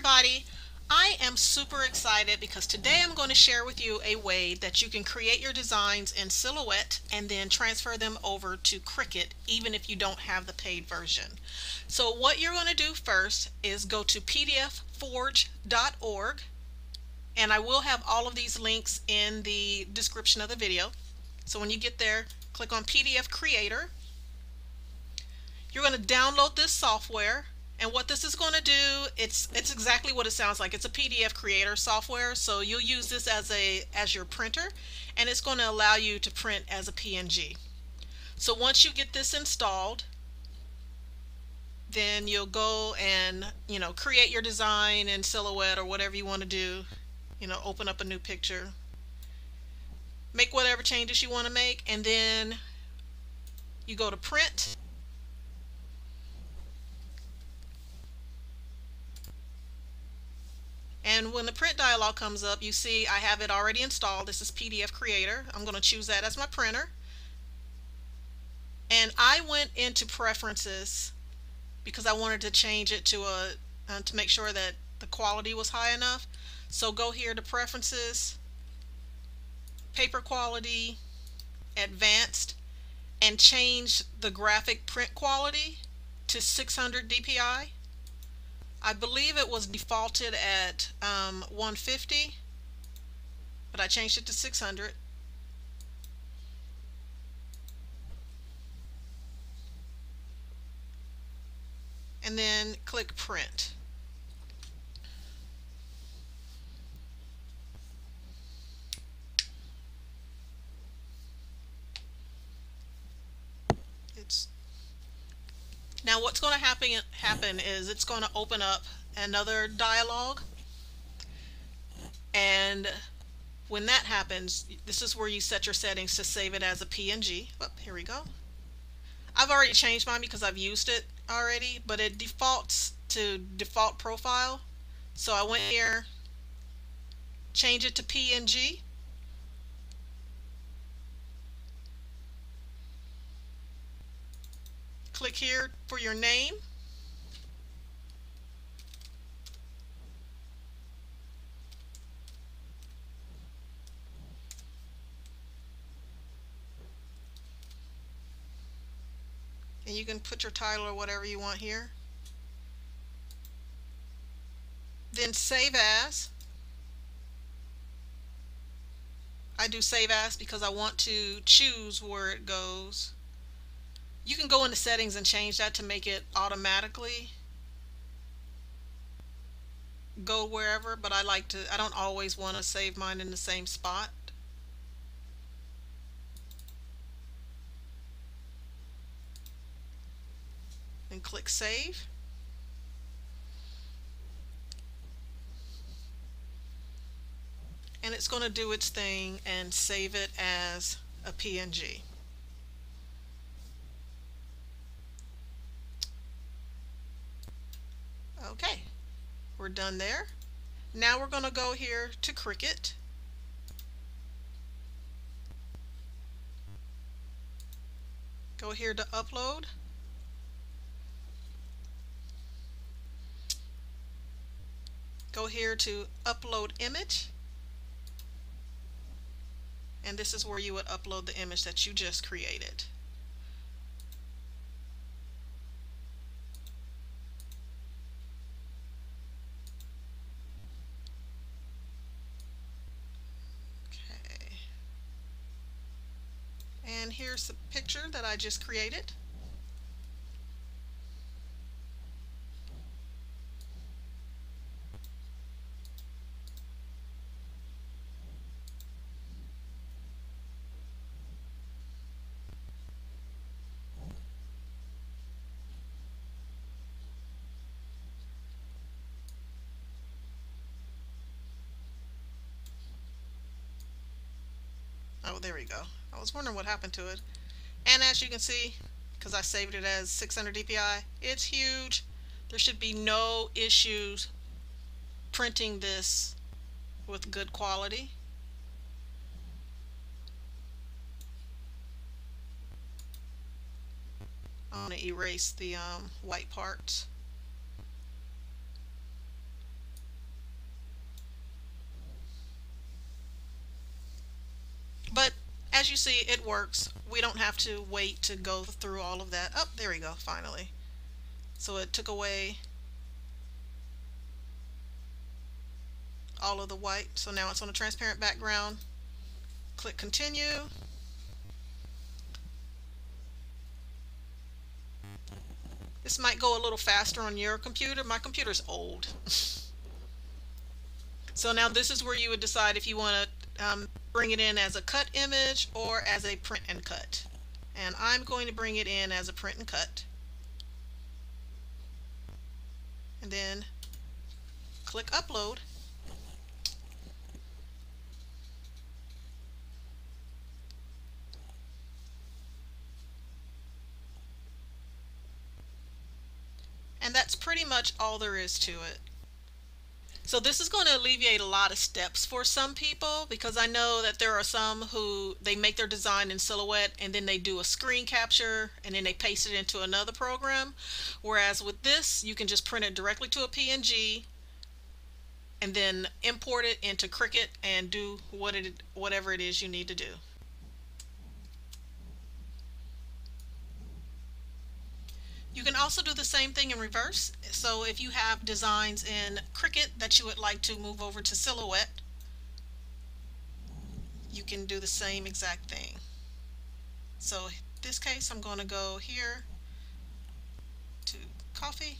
everybody, I am super excited because today I'm going to share with you a way that you can create your designs in Silhouette and then transfer them over to Cricut even if you don't have the paid version. So what you're going to do first is go to pdfforge.org, and I will have all of these links in the description of the video. So when you get there, click on PDF Creator. You're going to download this software, and what this is going to do, it's exactly what it sounds like. It's a PDF creator software, so you'll use this as your printer, and it's going to allow you to print as a PNG. So once you get this installed, then you'll go and create your design in Silhouette or whatever you want to do. Open up a new picture, make whatever changes you want to make, and then you go to print. And when the print dialog comes up, you see I have it already installed. This is PDF Creator. I'm going to choose that as my printer. And I went into Preferences because I wanted to change it to make sure that the quality was high enough. So go here to Preferences, Paper Quality, Advanced, and change the graphic print quality to 600 dpi. I believe it was defaulted at 150, but I changed it to 600. And then click Print. Now what's going to happen is it's going to open up another dialog, and when that happens, this is where you set your settings to save it as a PNG. Oh, here we go. I've already changed mine because I've used it already, but it defaults to default profile. So I went here, change it to PNG. Click here for your name. And you can put your title or whatever you want here. Then Save As. I do Save As because I want to choose where it goes. You can go into settings and change that to make it automatically go wherever, but I don't always want to save mine in the same spot. And click Save. And it's going to do its thing and save it as a PNG. Okay, we're done there. Now we're going to go here to Cricut. Go here to Upload. Go here to Upload Image. And this is where you would upload the image that you just created. Okay. And here's the picture that I just created. Oh, there we go. I was wondering what happened to it. And as you can see, because I saved it as 600 dpi, it's huge. There should be no issues printing this with good quality. I want to erase the white parts. as you see, it works. We don't have to wait to go through all of that. Oh, there we go, finally. So it took away all of the white. So now it's on a transparent background. Click continue. This might go a little faster on your computer. My computer's old. So now this is where you would decide if you want to bring it in as a cut image or as a print and cut. And I'm going to bring it in as a print and cut. And then click upload. And that's pretty much all there is to it. So this is going to alleviate a lot of steps for some people, because I know that there are some who they make their design in Silhouette and then they do a screen capture and then they paste it into another program. Whereas with this, you can just print it directly to a PNG and then import it into Cricut and do whatever it is you need to do. You can also do the same thing in reverse. So if you have designs in Cricut that you would like to move over to Silhouette, you can do the same exact thing. So in this case, I'm going to go here to coffee,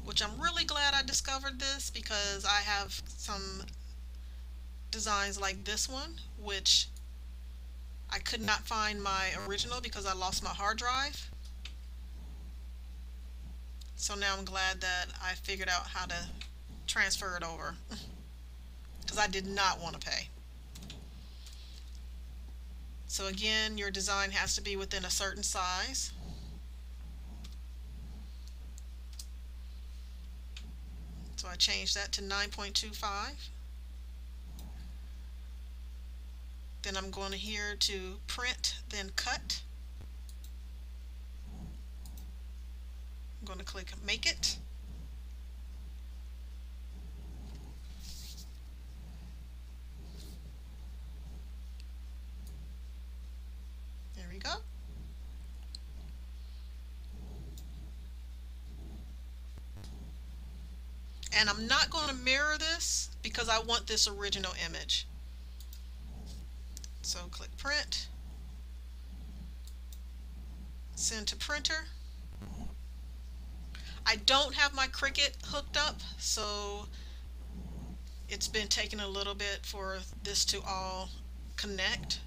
which I'm really glad I discovered this, because I have some designs like this one, which I could not find my original because I lost my hard drive. So now I'm glad that I figured out how to transfer it over, because I did not want to pay. So again, your design has to be within a certain size. So I changed that to 9.25. Then I'm going here to print, then cut. I'm going to click make it. There we go. And I'm not going to mirror this because I want this original image. So click print, send to printer. I don't have my Cricut hooked up, so it's been taking a little bit for this to all connect.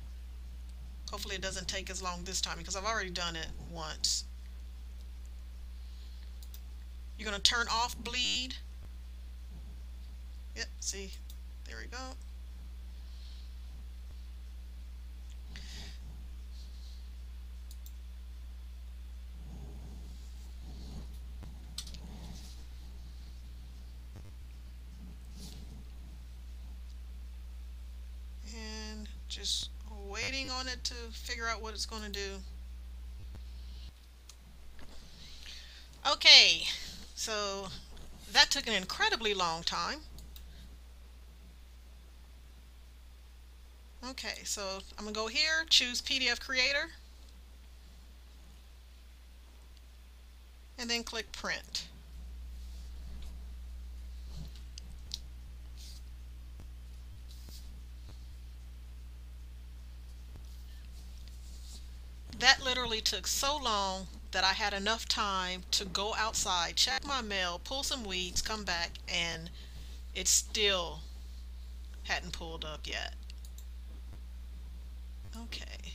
Hopefully it doesn't take as long this time, because I've already done it once. You're going to turn off bleed. Yep, see, there we go. Just waiting on it to figure out what it's going to do. Okay, so that took an incredibly long time. Okay, so I'm going to go here, choose PDF Creator, and then click Print. That literally took so long that I had enough time to go outside, check my mail, pull some weeds, come back, and it still hadn't pulled up yet. Okay.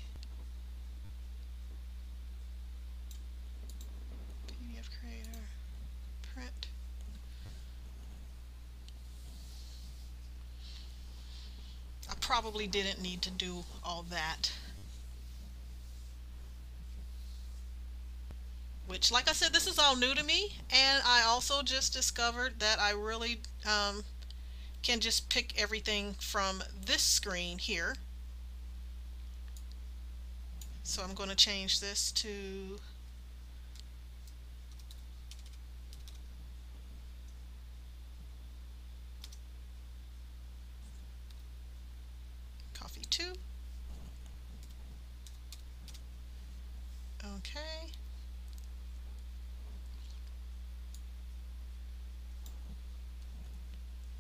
PDF Creator, print. I probably didn't need to do all that. Which, like I said, this is all new to me, and I also just discovered that I really can just pick everything from this screen here. So I'm going to change this to V2. Okay.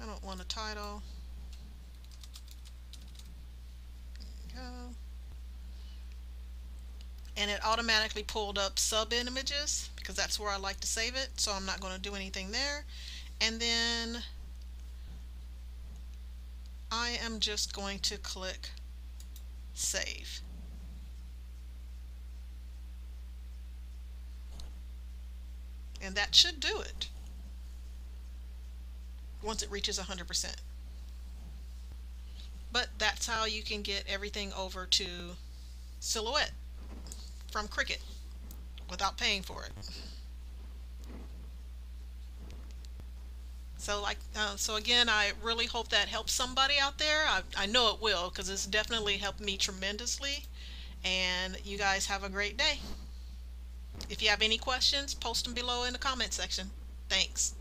I don't want a title. There we go. And it automatically pulled up sub images because that's where I like to save it, so I'm not going to do anything there. And then I am just going to click save. And that should do it once it reaches 100%. But that's how you can get everything over to Silhouette from Cricut without paying for it. So again, I really hope that helps somebody out there. I know it will, because it's definitely helped me tremendously. And you guys have a great day. If you have any questions, post them below in the comment section. Thanks.